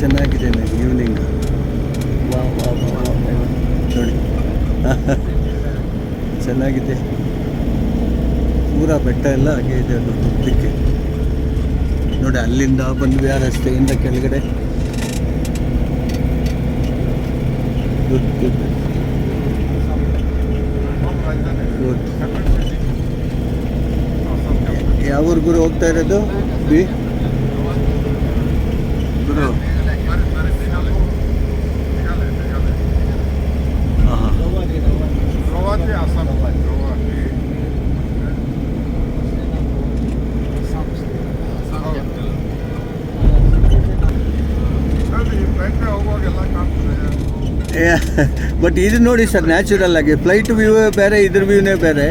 ಚೆನ್ನಾಗಿದೆ ನನಗೆ ಈವ್ನಿಂಗ್. ವಾ ವಾ ವಾ ವಾ ವಾ. ನೋಡಿ ಚೆನ್ನಾಗಿದೆ. ಪೂರಾ ಬೆಟ್ಟ ಎಲ್ಲ ಹಾಗೆ ಇದೆ ಅದು ಉದ್ದಕ್ಕೆ. ನೋಡಿ ಅಲ್ಲಿಂದ ಬಂದ್ವಿ ಆ ರಸ್ತೆಯಿಂದ ಕೆಳಗಡೆ. Good good good. ಯಾವ ಊರು ಗುರು ಹೋಗ್ತಾ ಇರೋದು? ಬಿ ಗುರು ಬಟ್ ಇದು ನೋಡಿ ಸರ್, ನ್ಯಾಚುರಲ್ ಆಗಿ ಫ್ಲೈಟ್ ವ್ಯೂ ಬೇರೆ, ಇದ್ರ ವ್ಯೂನೇ ಬೇರೆ.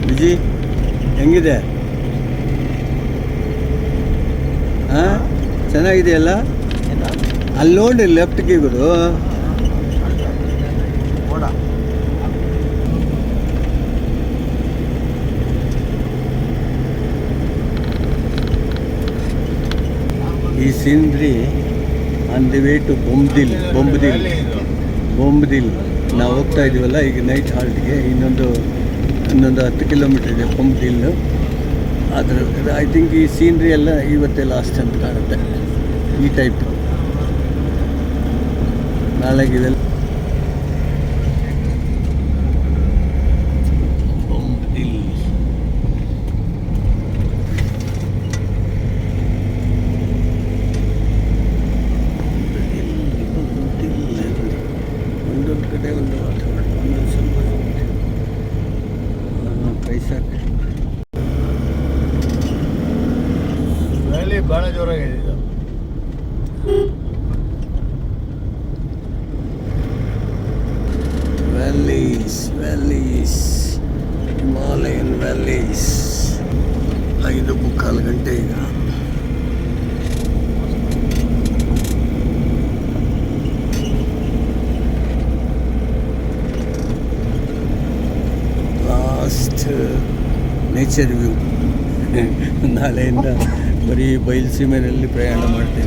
ವಿಜಿ ಹೆಂಗಿದೆ? ಹಾಂ ಚೆನ್ನಾಗಿದೆಯಲ್ಲ. ಅಲ್ಲಿ ನೋಡಿ ಲೆಫ್ಟ್ಗೆ ಗುರು. ಈ scenery on the way to Bomdila. ನಾವು ಹೋಗ್ತಾ ಇದೀವಲ್ಲ ಈಗ ನೈಟ್ ಹಾಲ್ಟ್ಗೆ. ಇನ್ನೊಂದು 10 ಕಿಲೋಮೀಟ್ರ್ ಇದೆ ಬೊಂಬ್ದಿಲ್. ಅದರ ಐ ಥಿಂಕ್ ಈ ಸೀನ್ರಿ ಎಲ್ಲ ಇವತ್ತೇ ಲಾಸ್ಟ್ ಅಂತ ಕಾಣುತ್ತೆ. ಈ ಟೈಪ್ ನಾಳೆಗೆ ಇದೆಲ್ಲ ಬೊಂಬ್ದಿಲ್. ಒಂದೊಂದು ಕಡೆ ಒಂದು ವಾತಾವರಣ, ಒಂದೊಂದು ಸ್ವಲ್ಪ ಪೈಸಾ ವ್ಯಾಲಿ ಭಾಳ ಜೋರಾಗಿದೆ. Valleys Himalayan valleys. 5:45 ಗಂಟೆ ಈಗ. Last nature view. ನಾಳೆಯಿಂದ ಬರೀ ಬಯಲು ಸೀಮೆಯಲ್ಲಿ ಪ್ರಯಾಣ ಮಾಡ್ತೀವಿ.